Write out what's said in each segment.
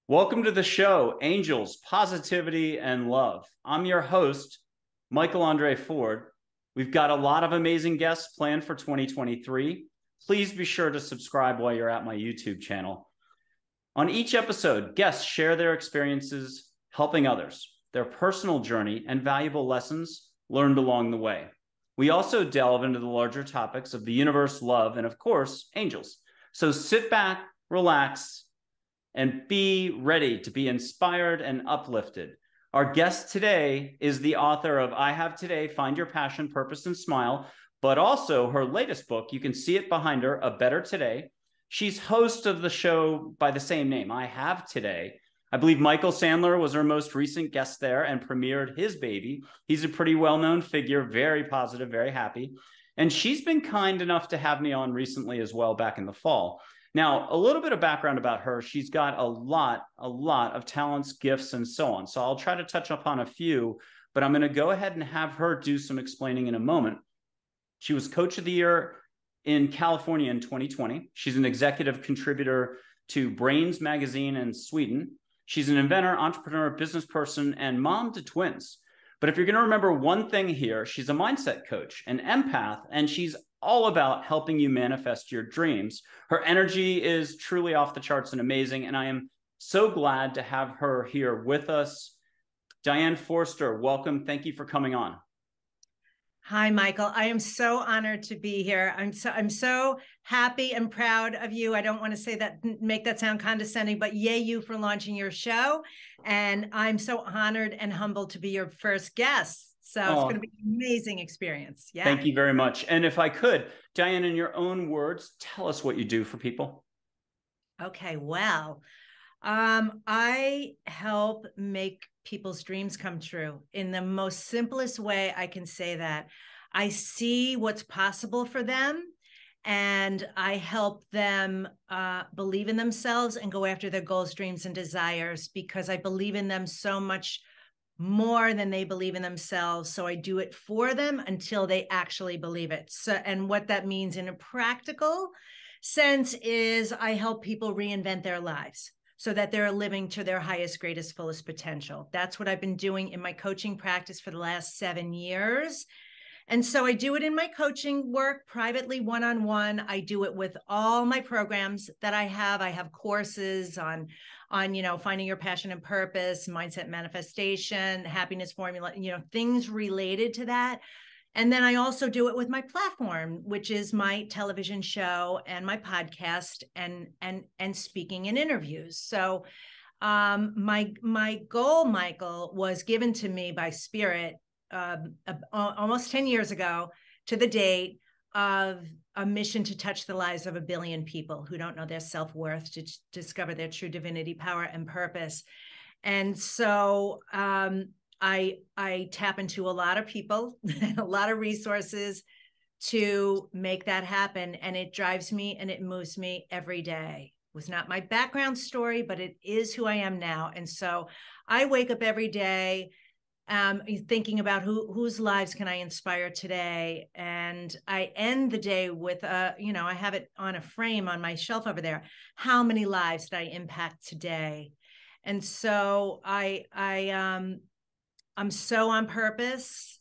Welcome to the show, Angels, Positivity, and Love. I'm your host, Michael Andre Ford. We've got a lot of amazing guests planned for 2023. Please be sure to subscribe while you're at my YouTube channel. On each episode, guests share their experiences helping others, their personal journey, and valuable lessons learned along the way. We also delve into the larger topics of the universe, love, and of course, angels. So sit back, relax, and be ready to be inspired and uplifted. Our guest today is the author of I Have Today, Find Your Passion, Purpose, and Smile, but also her latest book. You can see it behind her, A Better Today. She's host of the show by the same name, I Have Today. I believe Michael Sandler was her most recent guest there and premiered his baby. He's a pretty well-known figure, very positive, very happy. And she's been kind enough to have me on recently as well, back in the fall. Now, a little bit of background about her. She's got a lot of talents, gifts, and so on. So I'll try to touch upon a few, but I'm going to go ahead and have her do some explaining in a moment. She was Coach of the Year in California in 2020. She's an executive contributor to Brains magazine in Sweden. She's an inventor, entrepreneur, business person, and mom to twins. But if you're going to remember one thing here, she's a mindset coach, an empath, and she's all about helping you manifest your dreams. Her energy is truly off the charts and amazing, and I am so glad to have her here with us. Diane Forster, welcome. Thank you for coming on. Hi, Michael. I am so honored to be here. I'm so happy and proud of you. I don't want to say that, make that sound condescending, but yay you for launching your show. And I'm so honored and humbled to be your first guest. So it's going to be an amazing experience. Yeah. Thank you very much. And if I could, Diane, in your own words, tell us what you do for people. Okay, well, I help make people's dreams come true in the most simplest way I can say that. I see what's possible for them, and I help them believe in themselves and go after their goals, dreams, and desires, because I believe in them so much more than they believe in themselves. So I do it for them until they actually believe it. So, and what that means in a practical sense is I help people reinvent their lives so that they're living to their highest, greatest, fullest potential. That's what I've been doing in my coaching practice for the last 7 years. And so I do it in my coaching work, privately, one-on-one. I do it with all my programs that I have. I have courses on finding your passion and purpose, mindset manifestation, happiness formula, things related to that. And then I also do it with my platform, which is my television show and my podcast and speaking and interviews. So my goal, Michael, was given to me by Spirit almost 10 years ago to the date of a mission to touch the lives of 1 billion people who don't know their self-worth, to discover their true divinity, power, and purpose. And so I tap into a lot of people, a lot of resources to make that happen. And it drives me and it moves me every day. It was not my background story, but it is who I am now. And so I wake up every day thinking about whose lives can I inspire today. And I end the day with, I have it on a frame on my shelf over there. How many lives did I impact today? And so I'm so on purpose,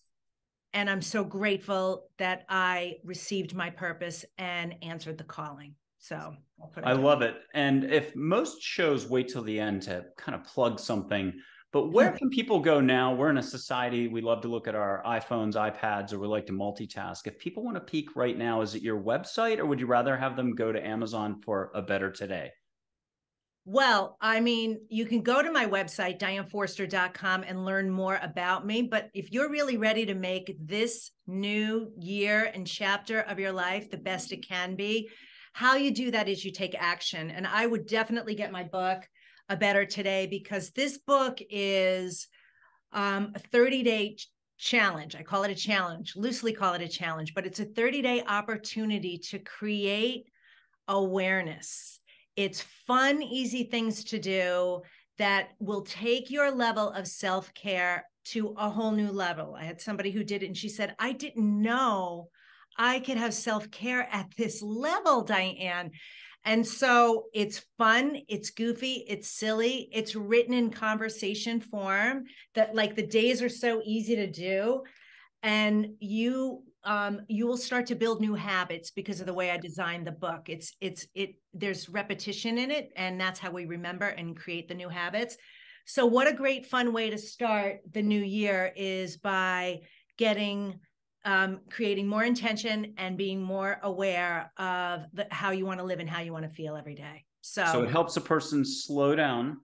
and I'm so grateful that I received my purpose and answered the calling. So I love it. And if most shows wait till the end to kind of plug something, but where can people go now? We're in a society, we love to look at our iPhones, iPads, or we like to multitask. If people want to peek right now, is it your website, or would you rather have them go to Amazon for A Better Today? Well, I mean, you can go to my website, dianeforster.com, and learn more about me. But if you're really ready to make this new year and chapter of your life the best it can be, how you do that is you take action. And I would definitely get my book, A Better Today, because this book is a 30-day challenge. I call it a challenge, loosely call it a challenge, but it's a 30-day opportunity to create awareness. It's fun, easy things to do that will take your level of self-care to a whole new level. I had somebody who did it, and she said, I didn't know I could have self-care at this level, Diane. And so it's fun, it's goofy, it's silly, it's written in conversation form that like the days are so easy to do. And you will start to build new habits because of the way I designed the book. There's repetition in it, and that's how we remember and create the new habits. So what a great fun way to start the new year is by creating more intention and being more aware of how you want to live and how you want to feel every day. So it helps a person slow down,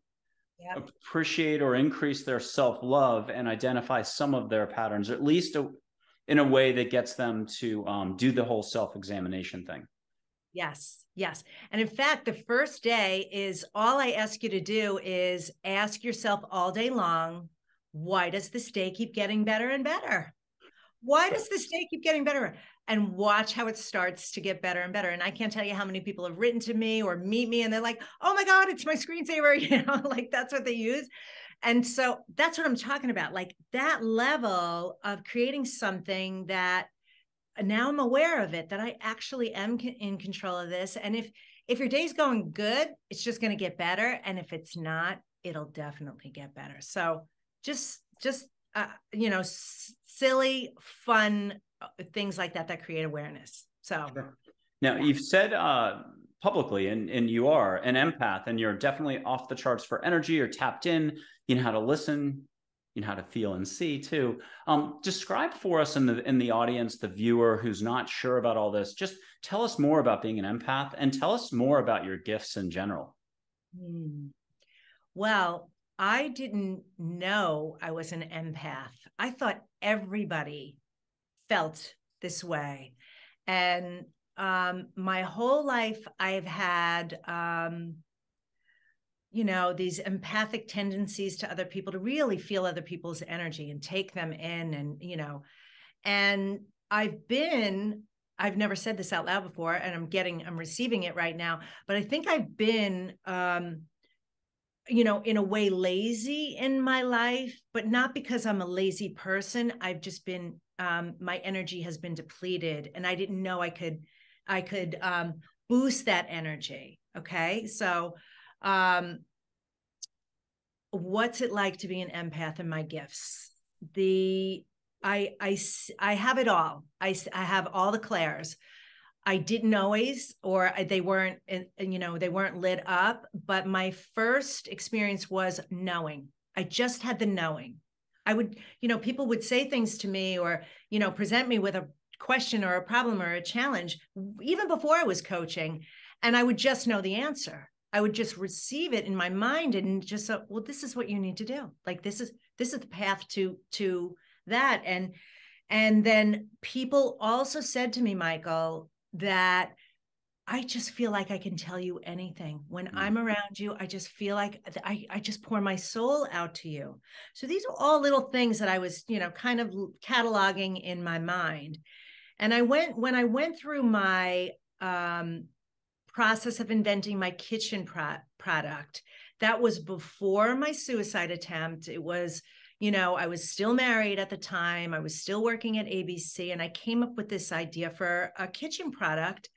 yep, appreciate or increase their self-love, and identify some of their patterns, or at least in a way that gets them to do the whole self-examination thing. Yes, yes. And in fact, the first day is all I ask you to do is ask yourself all day long, why does this day keep getting better and better? Why does this day keep getting better? And watch how it starts to get better and better. And I can't tell you how many people have written to me or meet me and they're like, oh my God, it's my screensaver. You know, like that's what they use. And so that's what I'm talking about. Like that level of creating something that now I'm aware of it, that I actually am in control of this. And if your day's going good, it's just going to get better. And if it's not, it'll definitely get better. So just silly, fun things like that create awareness. So sure. Now you've said publicly, and you are an empath, and you're definitely off the charts for energy. You're tapped in. You know how to listen. You know how to feel and see too. Describe for us in the audience, the viewer who's not sure about all this. Just tell us more about being an empath, and tell us more about your gifts in general. Well, I didn't know I was an empath. I thought everybody felt this way. And my whole life, I've had, these empathic tendencies to other people, to really feel other people's energy and take them in. And I've never said this out loud before, and I'm receiving it right now, but I think I've been, in a way lazy in my life, but not because I'm a lazy person. I've just been, my energy has been depleted, and I didn't know I could boost that energy. Okay. So, what's it like to be an empath in my gifts? I have it all. I have all the clairs. I didn't always, or they weren't lit up. But my first experience was knowing. I just had the knowing. I would, people would say things to me or, present me with a question or a problem or a challenge, even before I was coaching, and I would just know the answer. I would just receive it in my mind and just say, well, this is what you need to do. Like, this is the path to that. And then people also said to me, Michael, that I just feel like I can tell you anything. When I'm around you, I just feel like I just pour my soul out to you. So these are all little things that I was, kind of cataloging in my mind. And when I went through my process of inventing my kitchen product, that was before my suicide attempt. It was, I was still married at the time. I was still working at ABC, and I came up with this idea for a kitchen product,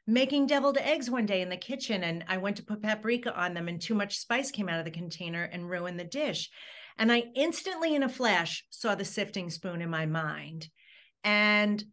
making deviled eggs one day in the kitchen. And I went to put paprika on them, and too much spice came out of the container and ruined the dish. And I instantly, in a flash, saw the sifting spoon in my mind. And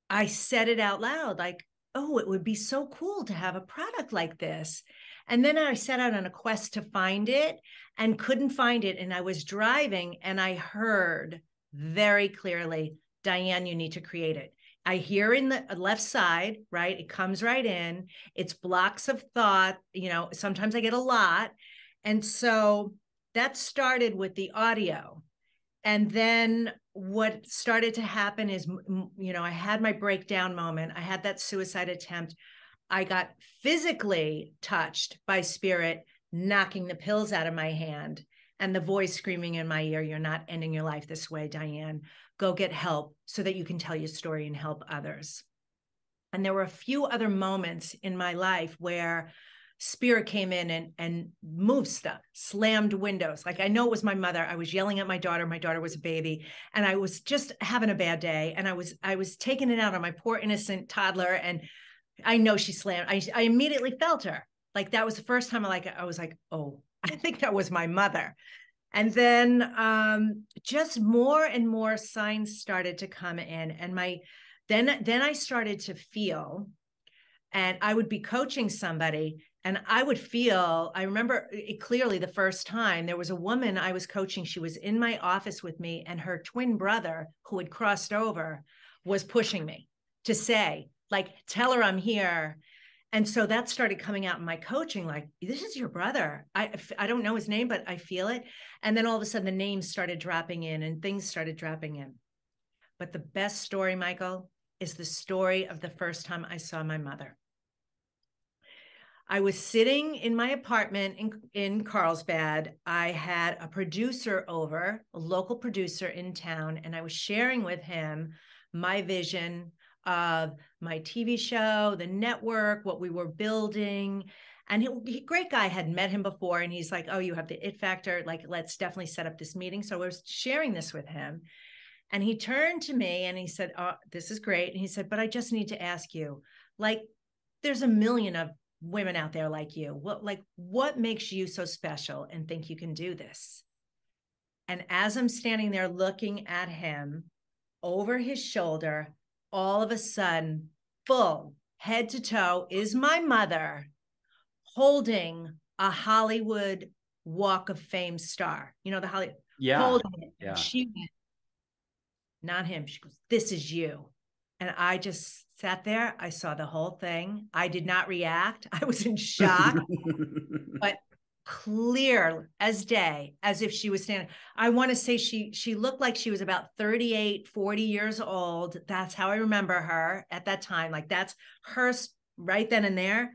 I said it out loud, like, oh, it would be so cool to have a product like this. And then I set out on a quest to find it and couldn't find it. And I was driving and I heard very clearly, Diane, you need to create it. I hear in the left side, right? It comes right in. It's blocks of thought. Sometimes I get a lot. And so that started with the audio. And then what started to happen is, I had my breakdown moment. I had that suicide attempt. I got physically touched by spirit, knocking the pills out of my hand, and the voice screaming in my ear, you're not ending your life this way, Diane. Go get help so that you can tell your story and help others. And there were a few other moments in my life where spirit came in and moved stuff, slammed windows. Like, I know it was my mother. I was yelling at my daughter. My daughter was a baby, and I was just having a bad day. And I was taking it out on my poor innocent toddler. And I know she slammed. I immediately felt her. Like that was the first time I was like, oh, I think that was my mother. And then just more and more signs started to come in. And then I started to feel, and I would be coaching somebody and I would feel, I remember it clearly the first time there was a woman I was coaching. She was in my office with me, and her twin brother, who had crossed over, was pushing me to say, like, tell her I'm here. And so that started coming out in my coaching, like, this is your brother. I don't know his name, but I feel it. And then all of a sudden the names started dropping in and things started dropping in. But the best story, Michael, is the story of the first time I saw my mother. I was sitting in my apartment in Carlsbad. I had a producer over, a local producer in town, and I was sharing with him my vision of my TV show, the network, what we were building. And great guy, had met him before. And he's like, oh, you have the it factor. Like, let's definitely set up this meeting. So I was sharing this with him. And he turned to me and he said, oh, this is great. And he said, but I just need to ask you, like, there's a million of women out there like you. What makes you so special and think you can do this? And as I'm standing there looking at him over his shoulder, all of a sudden, full head to toe is my mother holding a Hollywood Walk of Fame star. You know, the Hollywood, holding it. Yeah. And she went, not him. She goes, this is you. And I just sat there. I saw the whole thing. I did not react. I was in shock, but clear as day, as if she was standing. I want to say she looked like she was about 38, 40 years old. That's how I remember her at that time. Like that's her right then and there.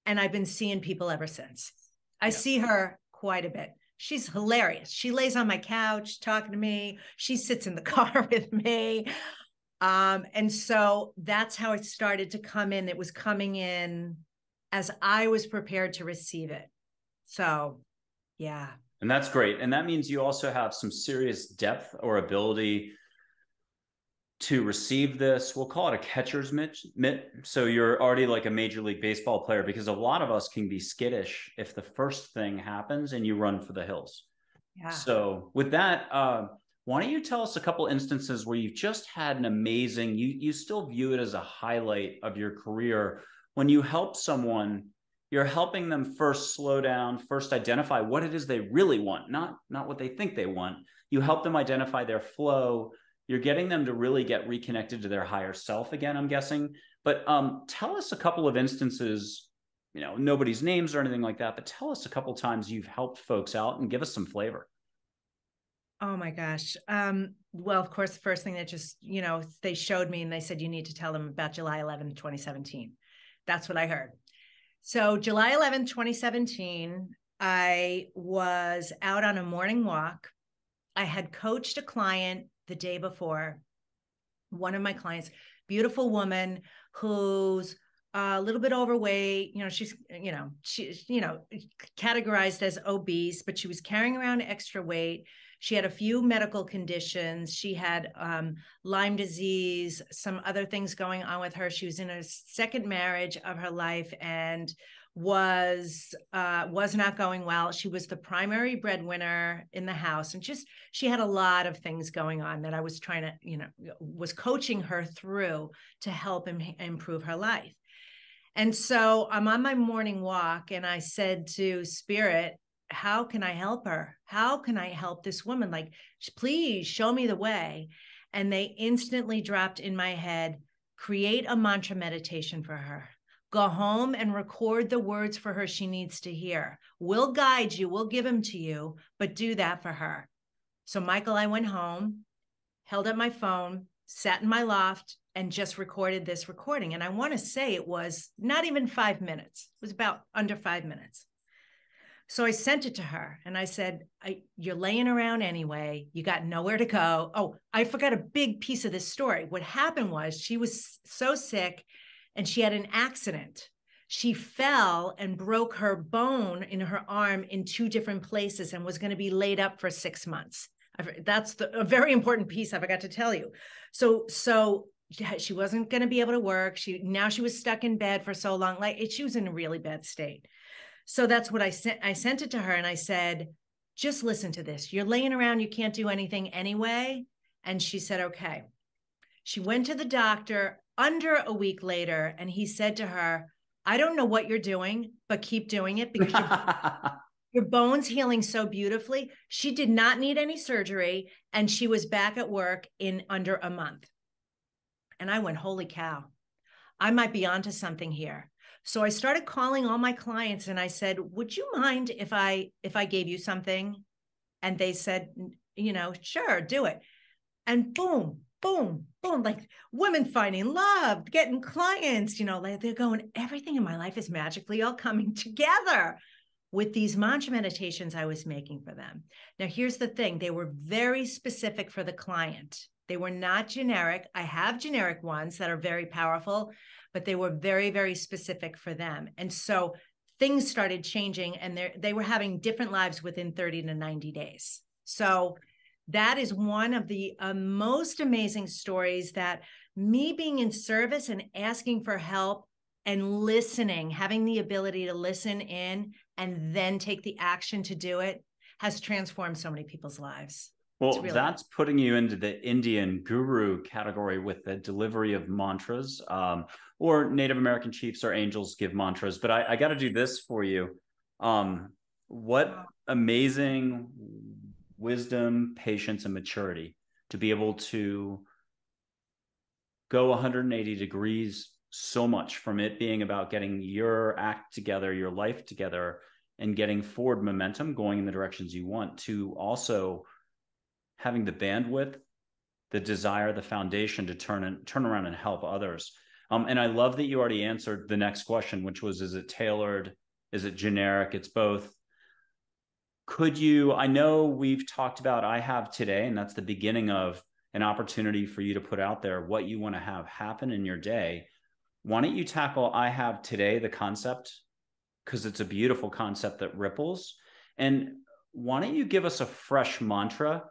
And I've been seeing people ever since. I see her quite a bit. She's hilarious. She lays on my couch talking to me. She sits in the car with me. And so that's how it started to come in. It was coming in as I was prepared to receive it. So, yeah. And that's great. And that means you also have some serious depth or ability to receive this. We'll call it a catcher's mitt. So you're already like a Major League Baseball player, because a lot of us can be skittish if the first thing happens and you run for the hills. Yeah. So with that, why don't you tell us a couple instances where you've just had an amazing, you still view it as a highlight of your career, when you help someone, you're helping them first slow down, first identify what it is they really want, not what they think they want. You help them identify their flow. You're getting them to really get reconnected to their higher self again, I'm guessing. But tell us a couple of instances, nobody's names or anything like that, but tell us a couple of times you've helped folks out and give us some flavor. Oh my gosh. Well, of course, the first thing that just, they showed me and they said, you need to tell them about July 11th, 2017. That's what I heard. So July 11th, 2017, I was out on a morning walk. I had coached a client the day before. One of my clients, beautiful woman who's a little bit overweight. She's categorized as obese, but she was carrying around extra weight. She had a few medical conditions. She had Lyme disease, some other things going on with her. She was in a second marriage of her life and was not going well. She was the primary breadwinner in the house, and she had a lot of things going on that I was trying to, was coaching her through to help improve her life. And so I'm on my morning walk and I said to Spirit, how can I help her? How can I help this woman? Like, please show me the way. And they instantly dropped in my head, create a mantra meditation for her. Go home and record the words for her she needs to hear. We'll guide you. We'll give them to you, but do that for her. So Michael, I went home, held up my phone, sat in my loft, and just recorded this recording. And I want to say it was not even 5 minutes. It was about under 5 minutes. So I sent it to her and I said, you're laying around anyway. You got nowhere to go. Oh, I forgot a big piece of this story. What happened was she was so sick and she had an accident. She fell and broke her bone in her arm in 2 different places and was going to be laid up for 6 months. That's a very important piece I forgot to tell you. So she wasn't going to be able to work. Now she was stuck in bed for so long. Like she was in a really bad state. So that's what I sent. I sent it to her and I said, just listen to this. You're laying around. You can't do anything anyway. And she said, okay. She went to the doctor under a week later and he said to her, I don't know what you're doing, but keep doing it because your bone's healing so beautifully. She did not need any surgery and she was back at work in under a month. And I went, holy cow, I might be onto something here. So I started calling all my clients and I said, would you mind if I gave you something? And they said, sure, do it. And boom, boom, boom, like women finding love, getting clients, like they're going, everything in my life is magically all coming together with these mantra meditations I was making for them. Now, here's the thing. They were very specific for the client. They were not generic. I have generic ones that are very powerful, but they were very, very specific for them. And so things started changing and they were having different lives within 30 to 90 days. So that is one of the most amazing stories, that me being in service and asking for help and listening, having the ability to listen in and then take the action to do it, has transformed so many people's lives. Well, that's putting you into the Indian guru category with the delivery of mantras, or Native American chiefs or angels give mantras. But I got to do this for you. What amazing wisdom, patience, and maturity to be able to go 180 degrees so much from it being about getting your act together, your life together, and getting forward momentum, going in the directions you want, to also having the bandwidth, the desire, the foundation to turn around and help others. And I love that you already answered the next question, which was, is it tailored? Is it generic? It's both. Could you, I know we've talked about I Have Today, and that's the beginning of an opportunity for you to put out there what you want to have happen in your day. Why don't you tackle I Have Today, the concept, because it's a beautiful concept that ripples. And why don't you give us a fresh mantra?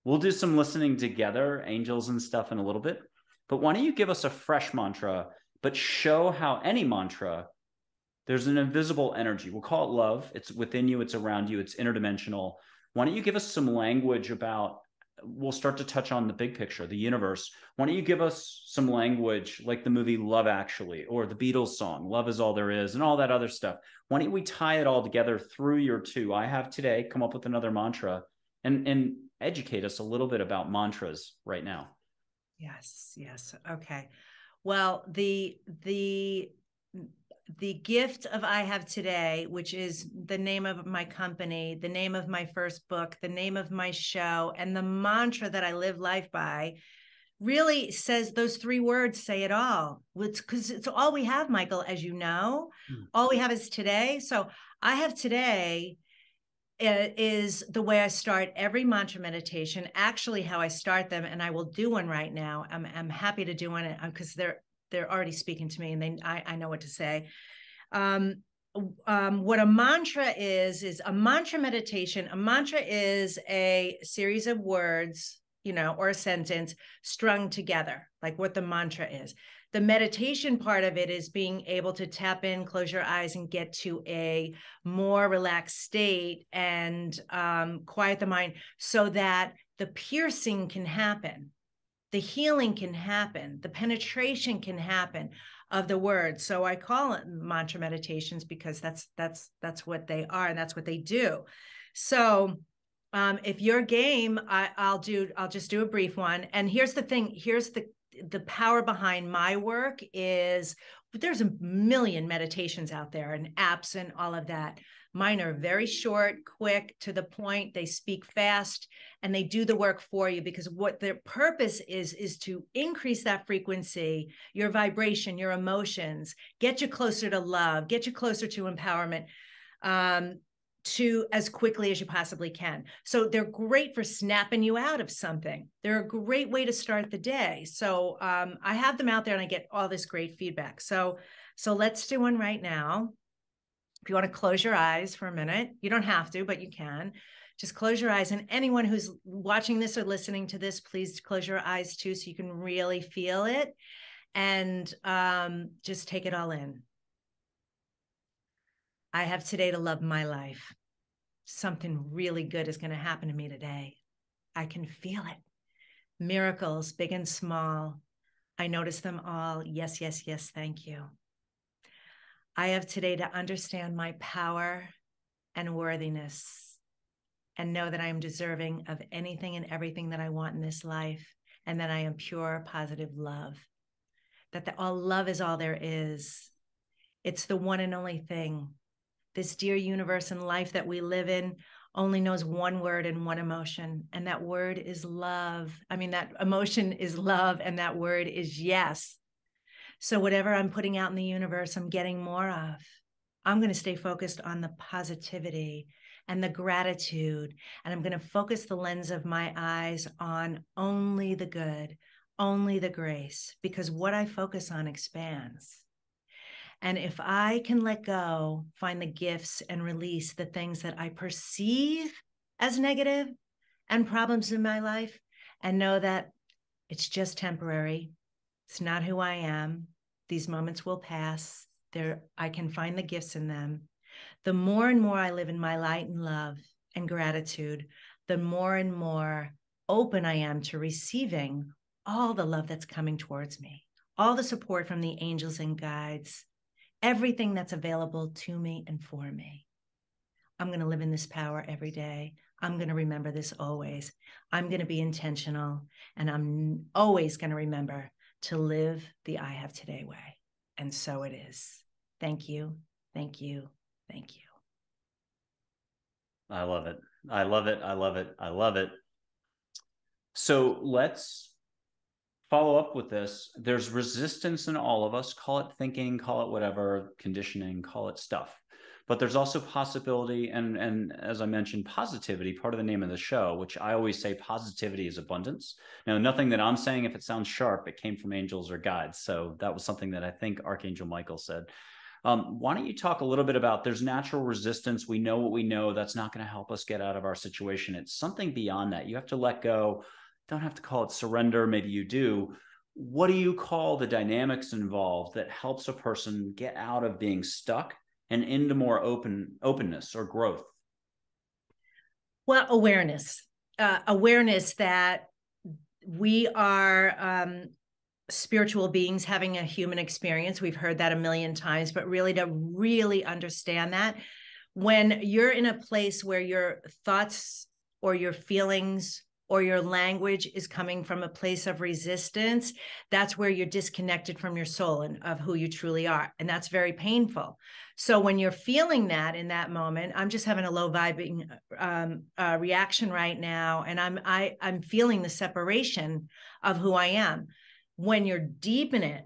We'll do some listening together, angels and stuff, in a little bit. But why don't you give us a fresh mantra, but show how any mantra, there's an invisible energy. We'll call it love. It's within you. It's around you. It's interdimensional. Why don't you give us some language about, we'll start to touch on the big picture, the universe. Why don't you give us some language like the movie Love Actually, or the Beatles song, Love Is All There Is, and all that other stuff. Why don't we tie it all together through your two I Have Today, come up with another mantra, and educate us a little bit about mantras right now. Yes. Okay. Well, the gift of I Have Today, which is the name of my company, the name of my first book, the name of my show, and the mantra that I live life by, really says, those three words say it all. Because it's all we have, Michael, as you know. All we have is today. So I Have Today is the way I start every mantra meditation, actually how I start them. And I will do one right now. I'm happy to do one because they're already speaking to me and I know what to say. What a mantra is a mantra meditation. A mantra is a series of words, or a sentence strung together, like what the mantra is. The meditation part of it is being able to tap in, close your eyes, and get to a more relaxed state and quiet the mind so that the piercing can happen. The healing can happen, the penetration can happen of the words. So I call it mantra meditations because that's what they are and that's what they do. So if you're game, I'll just do a brief one. And here's the thing, here's the power behind my work is there's a million meditations out there and apps and all of that. Mine are very short, quick, to the point. They speak fast and they do the work for you, because what their purpose is to increase that frequency, your vibration, your emotions, get you closer to love, get you closer to empowerment, to as quickly as you possibly can. So they're great for snapping you out of something. They're a great way to start the day. So I have them out there and I get all this great feedback. So let's do one right now. If you want to close your eyes for a minute, you don't have to, but you can. Just close your eyes. And anyone who's watching this or listening to this, please close your eyes too, so you can really feel it, and just take it all in. I have today to love my life. Something really good is going to happen to me today. I can feel it. Miracles, big and small. I notice them all. Yes, yes, yes. Thank you. I have today to understand my power and worthiness, and know that I am deserving of anything and everything that I want in this life, and that I am pure, positive love. That all love is all there is. It's the one and only thing. This dear universe and life that we live in only knows one word and one emotion, and that word is love. I mean, that emotion is love, and that word is yes. So whatever I'm putting out in the universe, I'm getting more of. I'm going to stay focused on the positivity and the gratitude, and I'm going to focus the lens of my eyes on only the good, only the grace, because what I focus on expands. And if I can let go, find the gifts, and release the things that I perceive as negative and problems in my life, and know that it's just temporary, it's not who I am, these moments will pass, I can find the gifts in them. The more and more I live in my light and love and gratitude, the more and more open I am to receiving all the love that's coming towards me, all the support from the angels and guides, everything that's available to me and for me. I'm going to live in this power every day. I'm going to remember this always. I'm going to be intentional, and I'm always going to remember to live the I have today way. And so it is. Thank you. Thank you. Thank you. I love it. I love it. I love it. I love it. So let's follow up with this. There's resistance in all of us. Call it thinking, call it whatever, conditioning, call it stuff. But there's also possibility, and as I mentioned, positivity, part of the name of the show, which I always say positivity is abundance. Now, nothing that I'm saying, if it sounds sharp, it came from angels or guides. So that was something that I think Archangel Michael said. Why don't you talk a little bit about, there's natural resistance. We know what we know. That's not going to help us get out of our situation. It's something beyond that. You have to let go. Don't have to call it surrender. Maybe you do. What do you call the dynamics involved that helps a person get out of being stuck and into more openness or growth? Well, awareness that we are spiritual beings having a human experience. We've heard that a million times, but really to really understand that, when you're in a place where your thoughts or your feelings or your language is coming from a place of resistance, that's where you're disconnected from your soul and of who you truly are. And that's very painful. So when you're feeling that in that moment, I'm just having a low vibing reaction right now. And I'm feeling the separation of who I am. When you're deep in it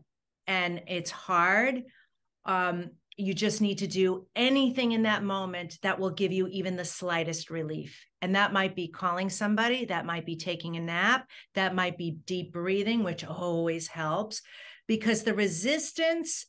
and it's hard, you just need to do anything in that moment that will give you even the slightest relief. And that might be calling somebody, that might be taking a nap, that might be deep breathing, which always helps, because the resistance,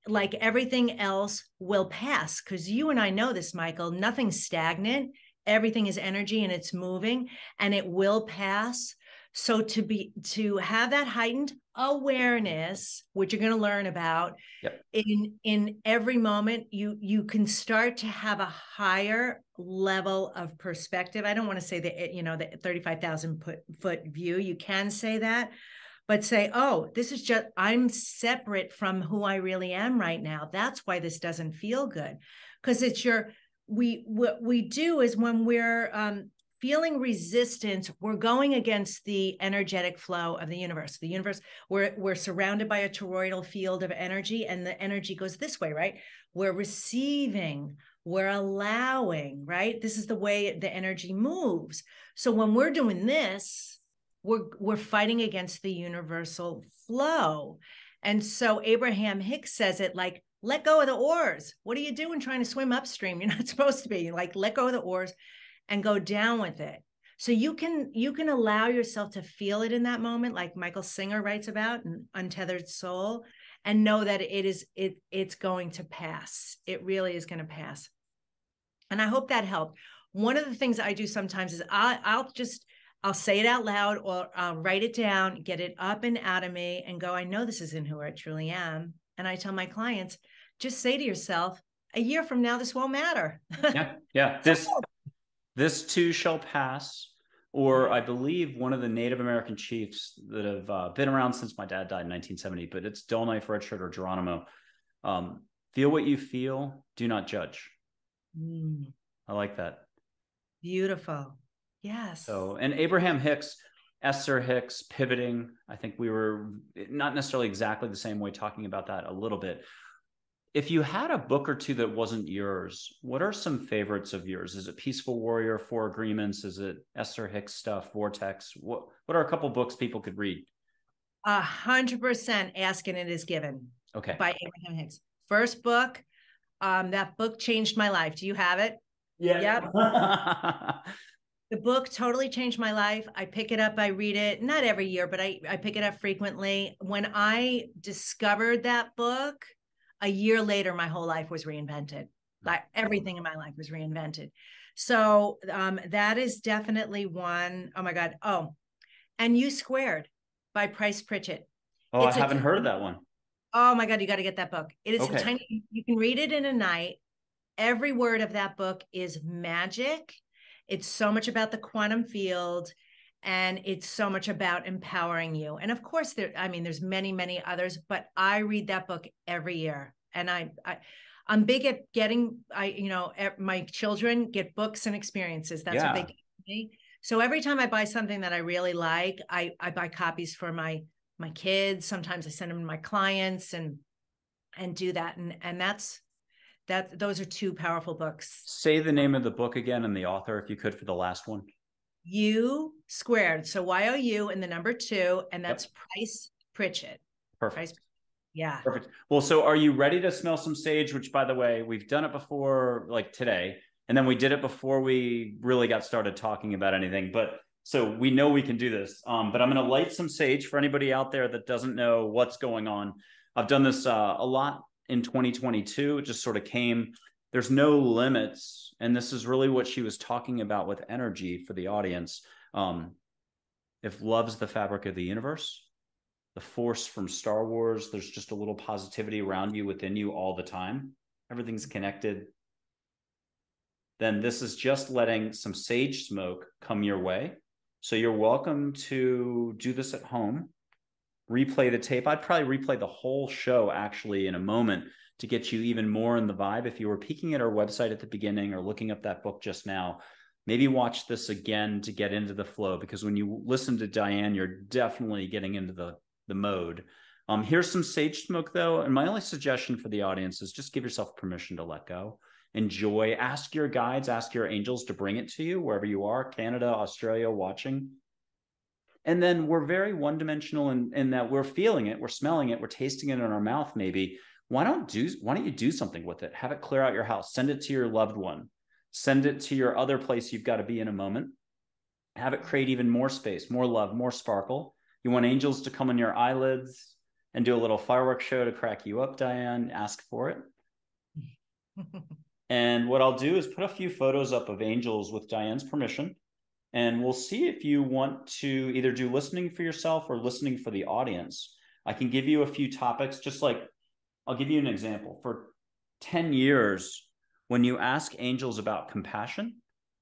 like everything else, will pass. Because you and I know this, Michael, nothing's stagnant. Everything is energy and it's moving, and it will pass. So to have that heightened awareness, which you're going to learn about, yep, in every moment, you can start to have a higher level of perspective. I don't want to say that, the 35,000 foot view. You can say that, but say, oh, this is just, I'm separate from who I really am right now. That's why this doesn't feel good. Because what we do is when we're feeling resistance, we're going against the energetic flow of the universe. The universe, we're surrounded by a toroidal field of energy, and the energy goes this way, right? We're receiving, we're allowing, right? This is the way the energy moves. So when we're doing this, we're fighting against the universal flow. And so Abraham Hicks says it like, let go of the oars. What are you doing trying to swim upstream? You're not supposed to be. Like, let go of the oars and go down with it. So you can allow yourself to feel it in that moment, like Michael Singer writes about in Untethered Soul, and know that it's going to pass. It really is going to pass. And I hope that helped. one of the things I do sometimes is I'll say it out loud, or I'll write it down, get it up and out of me, and go, I know this isn't who I truly am. And I tell my clients, just say to yourself, a year from now, this won't matter. Yeah. This too shall pass. Or I believe one of the Native American chiefs that have been around since my dad died in 1970, but it's Dull Knife Redshirt or Geronimo. Feel what you feel, do not judge. I like that. Beautiful. Yes. So, and Abraham Hicks, Esther Hicks, pivoting. I think we were not necessarily exactly the same way talking about that a little bit. If you had a book or two that wasn't yours, what are some favorites of yours? Is it Peaceful Warrior, Four Agreements? Is it Esther Hicks stuff, Vortex? What are a couple books people could read? 100% Ask and It Is Given. Okay. By Abraham Hicks. First book. That book changed my life. Do you have it? Yeah. Yep. The book totally changed my life. I pick it up, I read it, not every year, but I pick it up frequently. When I discovered that book, a year later, my whole life was reinvented. Like everything in my life was reinvented. So that is definitely one. Oh my God. Oh, and U Squared by Price Pritchett. Oh, I haven't heard of that one. Oh my God, you got to get that book. It is okay. tiny. You can read it in a night. Every word of that book is magic. It's so much about the quantum field, and it's so much about empowering you. And of course, there's many, many others, but I read that book every year. And I'm big at getting, my children get books and experiences. That's what they give me. So every time I buy something that I really like, I buy copies for my kids. Sometimes I send them to my clients and do that. And those are two powerful books. Say the name of the book again and the author, if you could, for the last one. U Squared. So YOU and the number 2, and that's Price Pritchett. Perfect. Yeah. Perfect. Well, so are you ready to smell some sage? Which, by the way, we've done it before, like today, and then we did it before we really got started talking about anything. But so we know we can do this. But I'm going to light some sage for anybody out there that doesn't know what's going on. I've done this a lot in 2022. It just sort of came. There's no limits. And this is really what she was talking about with energy for the audience. If love's the fabric of the universe, the force from Star Wars, there's just a little positivity around you, within you all the time. Everything's connected. Then this is just letting some sage smoke come your way. So you're welcome to do this at home. Replay the tape. I'd probably replay the whole show actually in a moment to get you even more in the vibe. If you were peeking at our website at the beginning or looking up that book just now, maybe watch this again to get into the flow, because when you listen to Diane, you're definitely getting into the mode. Here's some sage smoke though. And my only suggestion for the audience is just give yourself permission to let go. Enjoy. Ask your guides, ask your angels to bring it to you wherever you are, Canada, Australia, watching. And then we're very one-dimensional in that we're feeling it, we're smelling it, we're tasting it in our mouth maybe. Why don't you do something with it? Have it clear out your house. Send it to your loved one. Send it to your other place you've got to be in a moment. Have it create even more space, more love, more sparkle. You want angels to come on your eyelids and do a little fireworks show to crack you up, Diane. Ask for it. And what I'll do is put a few photos up of angels with Diane's permission. And we'll see if you want to either do listening for yourself or listening for the audience. I can give you a few topics, just like I'll give you an example. For 10 years, when you ask angels about compassion,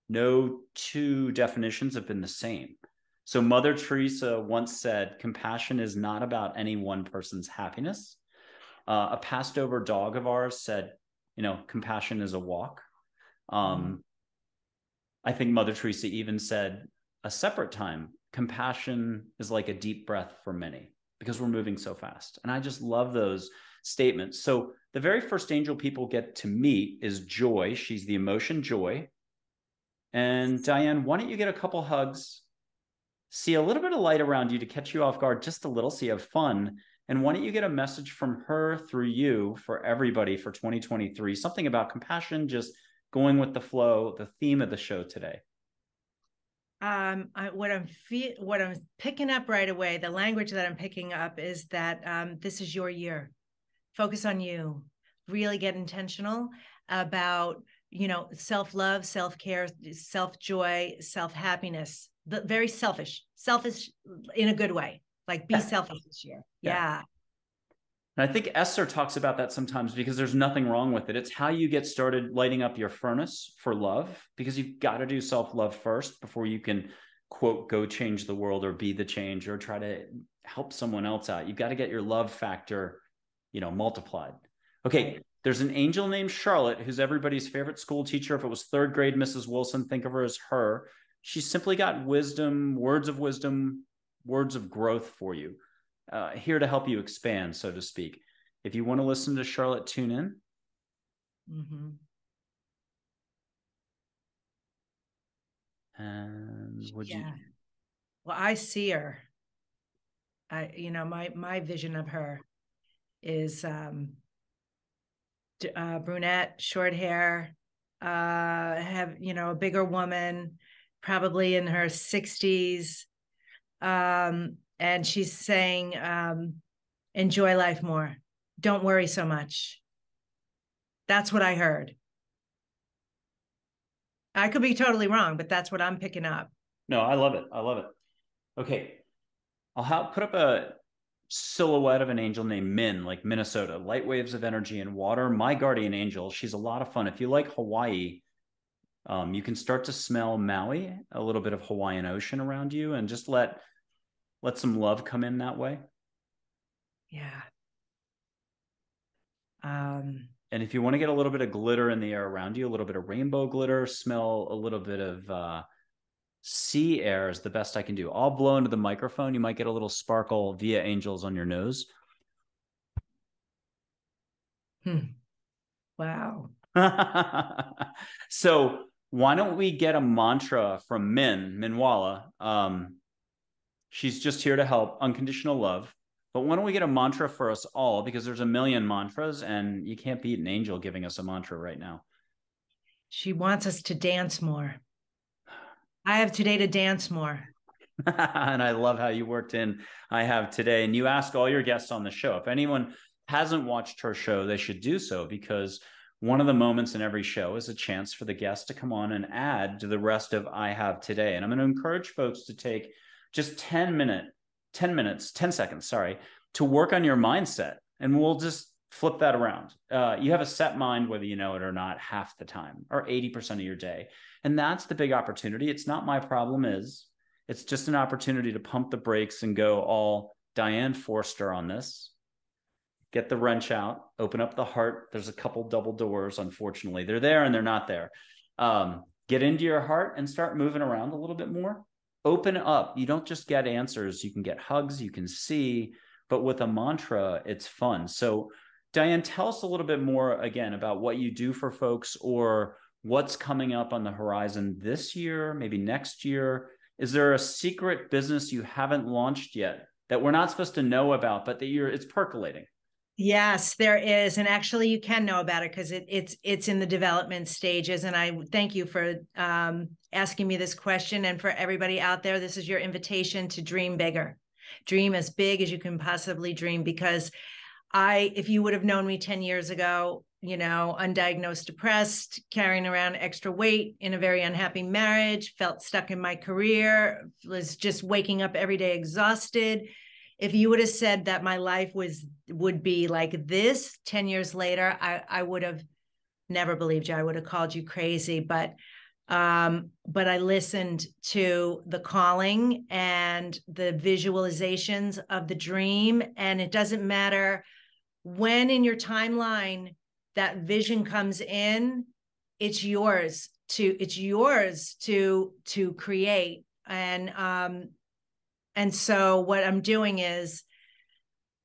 no two definitions have been the same. So Mother Teresa once said, compassion is not about any one person's happiness. A passed over dog of ours said, compassion is a walk. I think Mother Teresa even said a separate time, compassion is like a deep breath for many, because we're moving so fast. And I just love those statements. So the very first angel people get to meet is Joy. She's the emotion Joy. And Diane, why don't you get a couple hugs, see a little bit of light around you to catch you off guard just a little, so you have fun. And why don't you get a message from her through you for everybody for 2023, something about compassion, just going with the flow, the theme of the show today. What I'm picking up right away, the language that I'm picking up is that this is your year. Focus on you. Really get intentional about self-love, self-care, self-joy, self-happiness, very selfish in a good way, like be selfish this year. Yeah. And I think Esther talks about that sometimes because there's nothing wrong with it. It's how you get started lighting up your furnace for love, because you've got to do self-love first before you can, quote, go change the world or be the change or try to help someone else out. You've got to get your love factor, multiplied. Okay. There's an angel named Charlotte, who's everybody's favorite school teacher. If it was third grade Mrs. Wilson, think of her as her. She's simply got wisdom, words of growth for you. Here to help you expand, so to speak. If you want to listen to Charlotte, tune in. Mm-hmm. And would you? Well, I see her. My vision of her is brunette, short hair, have a bigger woman, probably in her 60s. And she's saying, enjoy life more. Don't worry so much. That's what I heard. I could be totally wrong, but that's what I'm picking up. No, I love it. Okay. I'll put up a silhouette of an angel named Min, like Minnesota, light waves of energy and water. My guardian angel. She's a lot of fun. If you like Hawaii, you can start to smell Maui, a little bit of Hawaiian ocean around you, and just let some love come in that way. Yeah. And if you want to get a little bit of glitter in the air around you, a little bit of rainbow glitter, smell a little bit of sea air is the best I can do. I'll blow into the microphone. You might get a little sparkle via angels on your nose. Wow. So why don't we get a mantra from Minwala? She's just here to help, unconditional love. But why don't we get a mantra for us all? Because there's a million mantras and you can't beat an angel giving us a mantra right now. She wants us to dance more. I have today to dance more. And I love how you worked in I have today. And you ask all your guests on the show. If anyone hasn't watched her show, they should do so, because one of the moments in every show is a chance for the guest to come on and add to the rest of I have today. And I'm going to encourage folks to take just 10 seconds, to work on your mindset. And we'll just flip that around. You have a set mind, whether you know it or not, half the time, or 80% of your day. And that's the big opportunity. It's not my problem it's just an opportunity to pump the brakes and go all Diane Forster on this. Get the wrench out, open up the heart. There's a couple double doors, unfortunately. They're there and they're not there. Get into your heart and start moving around a little bit more. Open up. You don't just get answers. You can get hugs, you can see, but with a mantra, it's fun. So Diane, tell us a little bit more again about what you do for folks, or what's coming up on the horizon this year, maybe next year. Is there a secret business you haven't launched yet that we're not supposed to know about, but that it's percolating? Yes, there is. And actually you can know about it because it's in the development stages. And I thank you for asking me this question. And for everybody out there, this is your invitation to dream bigger. Dream as big as you can possibly dream, because if you would have known me 10 years ago, undiagnosed, depressed, carrying around extra weight, in a very unhappy marriage, felt stuck in my career, was just waking up every day exhausted. If you would have said that my life would be like this 10 years later, I would have never believed you. I would have called you crazy. But I listened to the calling and the visualizations of the dream. And it doesn't matter when in your timeline that vision comes in, it's yours to create. And so what I'm doing is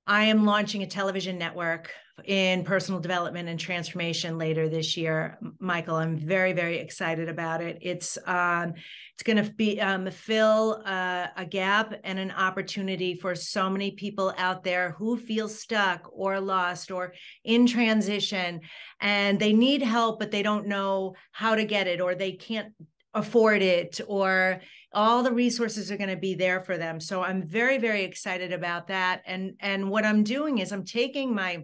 I am launching a television network in personal development and transformation later this year. Michael, I'm very, very excited about it. It's going to be fill a gap and an opportunity for so many people out there who feel stuck or lost or in transition, and they need help, but they don't know how to get it, or they can't afford it, or all the resources are going to be there for them. So I'm very, very excited about that. And what I'm doing is I'm taking my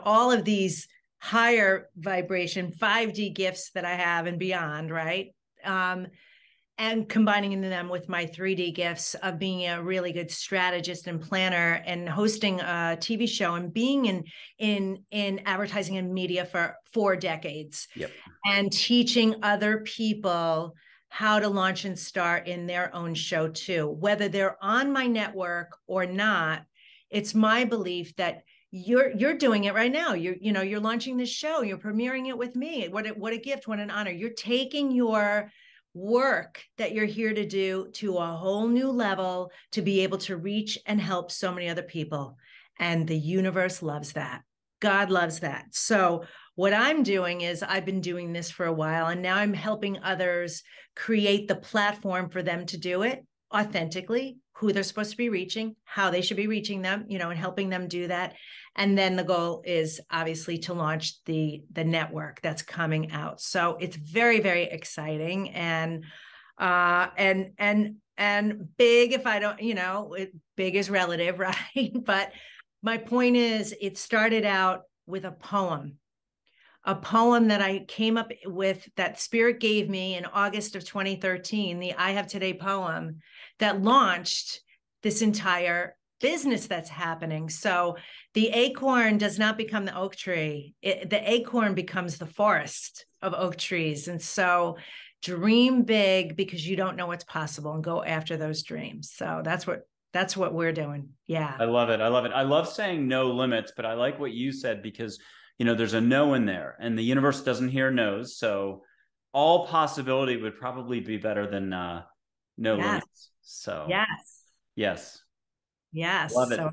all of these higher vibration 5D gifts that I have and beyond, right? And combining them with my 3D gifts of being a really good strategist and planner and hosting a TV show and being in advertising and media for 4 decades. Yep. And teaching other people how to launch and start in their own show too, whether they're on my network or not. It's my belief that you're doing it right now. You're launching this show, you're premiering it with me. What a gift, what an honor. You're taking your work that you're here to do to a whole new level to be able to reach and help so many other people. And the universe loves that. God loves that. So what I'm doing is I've been doing this for a while, and now I'm helping others create the platform for them to do it authentically, who they're supposed to be reaching, how they should be reaching them, and helping them do that. And then the goal is obviously to launch the network that's coming out. So it's very, very exciting and big. If I don't, big is relative, right? But my point is, it started out with a poem that I came up with, that Spirit gave me in August of 2013, the I Have Today poem that launched this entire business that's happening. So the acorn does not become the oak tree. The acorn becomes the forest of oak trees. And so dream big, because you don't know what's possible, and go after those dreams. So that's what we're doing. Yeah. I love it. I love it. I love saying no limits, but I like what you said, because there's a no in there, and the universe doesn't hear no's. So all possibility would probably be better than no limits. So yes. Love it. So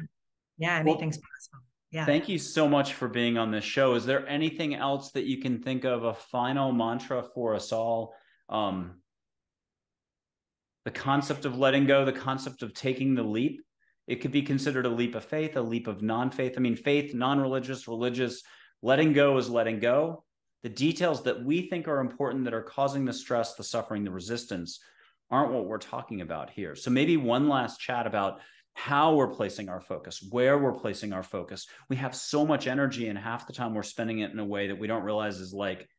yeah, anything's possible. Yeah. Thank you so much for being on this show. Is there anything else that you can think of, a final mantra for us all? The concept of letting go, the concept of taking the leap. It could be considered a leap of faith, a leap of non-faith. I mean, faith, non-religious, religious. Letting go is letting go. The details that we think are important, that are causing the stress, the suffering, the resistance, aren't what we're talking about here. So maybe one last chat about how we're placing our focus, where we're placing our focus. We have so much energy, and half the time we're spending it in a way that we don't realize is like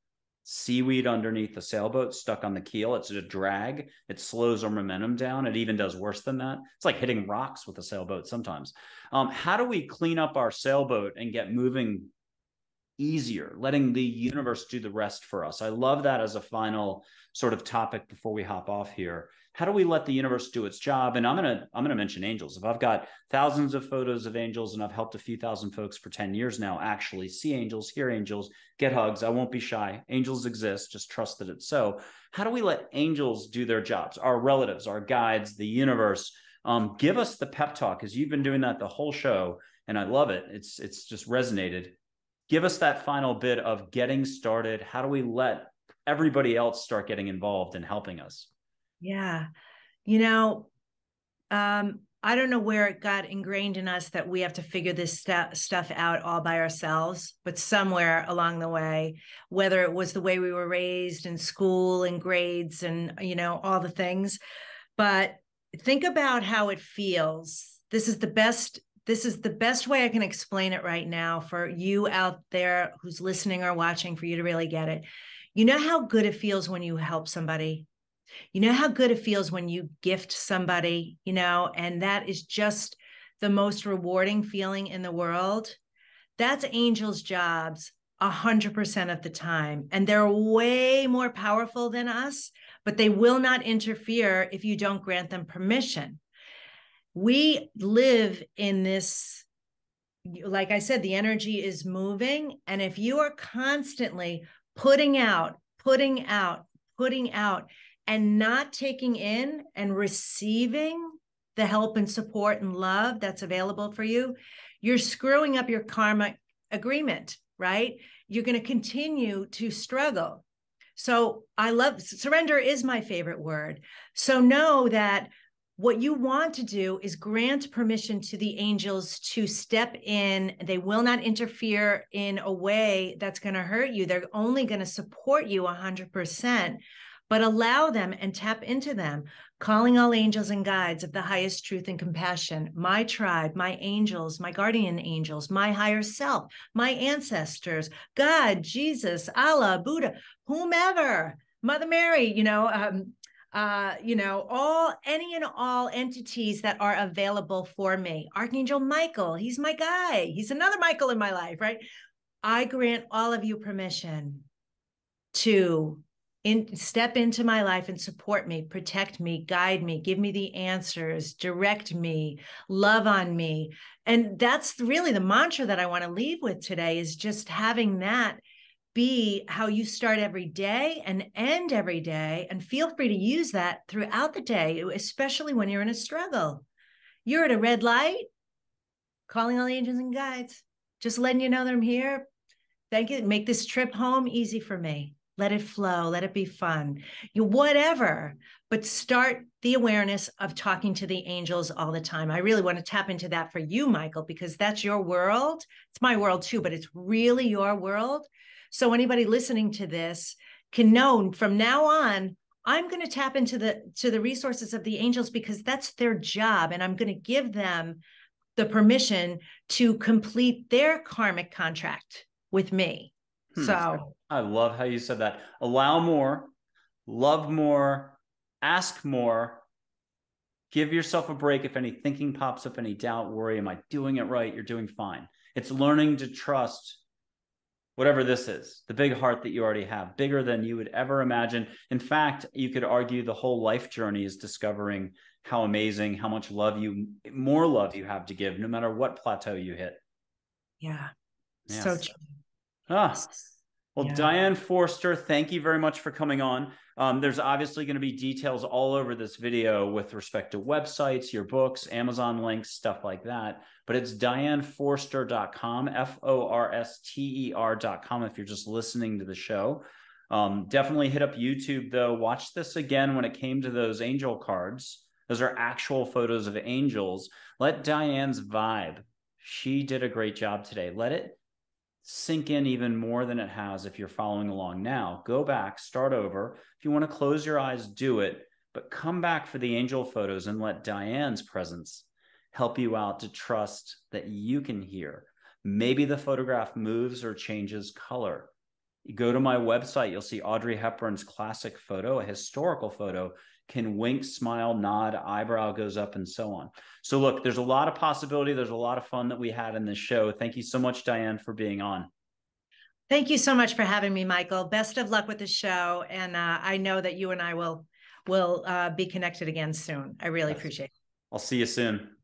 seaweed underneath the sailboat stuck on the keel. It's a drag. It slows our momentum down. It even does worse than that. It's like hitting rocks with a sailboat sometimes. How do we clean up our sailboat and get moving easier, letting the universe do the rest for us? I love that as a final sort of topic before we hop off here. How do we let the universe do its job? And I'm gonna mention angels. If I've got thousands of photos of angels, and I've helped a few thousand folks for 10 years now actually see angels, hear angels, get hugs, I won't be shy. Angels exist. Just trust that it's so. How do we let angels do their jobs? Our relatives, our guides, the universe. Give us the pep talk, because you've been doing that the whole show, and I love it. It's just resonated. Give us that final bit of getting started. How do we let everybody else start getting involved and helping us? Yeah. I don't know where it got ingrained in us that we have to figure this stuff out all by ourselves, but somewhere along the way, whether it was the way we were raised in school and grades and, all the things, but think about how it feels. This is the best way I can explain it right now for you out there who's listening or watching, for you to really get it. You know how good it feels when you help somebody? You know how good it feels when you gift somebody, and that is just the most rewarding feeling in the world. That's angels' jobs 100% of the time. And they're way more powerful than us, but they will not interfere if you don't grant them permission. We live in this, like I said, the energy is moving. And if you are constantly putting out, and not taking in and receiving the help and support and love that's available for you, you're screwing up your karmic agreement, right? You're going to continue to struggle. So surrender is my favorite word. So know that what you want to do is grant permission to the angels to step in. They will not interfere in a way that's going to hurt you. They're only going to support you 100%. but allow them and tap into them, calling all angels and guides of the highest truth and compassion, my tribe, my angels, my guardian angels, my higher self, my ancestors, God, Jesus, Allah, Buddha, whomever, Mother Mary, any and all entities that are available for me. Archangel Michael, he's my guy. He's another Michael in my life, right? I grant all of you permission to step into my life and support me, protect me, guide me, give me the answers, direct me, love on me. And that's really the mantra that I want to leave with today, is just having that be how you start every day and end every day. And feel free to use that throughout the day, especially when you're in a struggle. You're at a red light, calling all angels and guides, just letting you know that I'm here. Thank you. Make this trip home easy for me. Let it flow. Let it be fun. Whatever, but start the awareness of talking to the angels all the time. I really want to tap into that for you, Michael, because that's your world. It's my world too, but it's really your world. So anybody listening to this can know from now on, I'm going to tap into the resources of the angels, because that's their job. And I'm going to give them the permission to complete their karmic contract with me. So I love how you said that. Allow more, love more, ask more, give yourself a break. If any thinking pops up, any doubt, worry, am I doing it right? You're doing fine. It's learning to trust whatever this is, the big heart that you already have, bigger than you would ever imagine. In fact, you could argue the whole life journey is discovering how amazing, how much more love you have to give, no matter what plateau you hit. Yeah. Yes. So true. Well, yeah. Diane Forster, thank you very much for coming on. There's obviously going to be details all over this video with respect to websites, your books, Amazon links, stuff like that. But it's dianeforster.com, FORSTER.com if you're just listening to the show. Definitely hit up YouTube, though. Watch this again when it came to those angel cards. Those are actual photos of angels. Let Diane's vibe. She did a great job today. Let it sink in even more than it has if you're following along now. Go back, start over. If you want to close your eyes, do it, but come back for the angel photos and let Diane's presence help you out to trust that you can hear. Maybe the photograph moves or changes color. You go to my website, you'll see Audrey Hepburn's classic photo, a historical photo, can wink, smile, nod, eyebrow goes up, and so on. So look, there's a lot of possibility. There's a lot of fun that we had in this show. Thank you so much, Diane, for being on. Thank you so much for having me, Michael. Best of luck with the show. And I know that you and I will be connected again soon. I really appreciate it. I'll see you soon.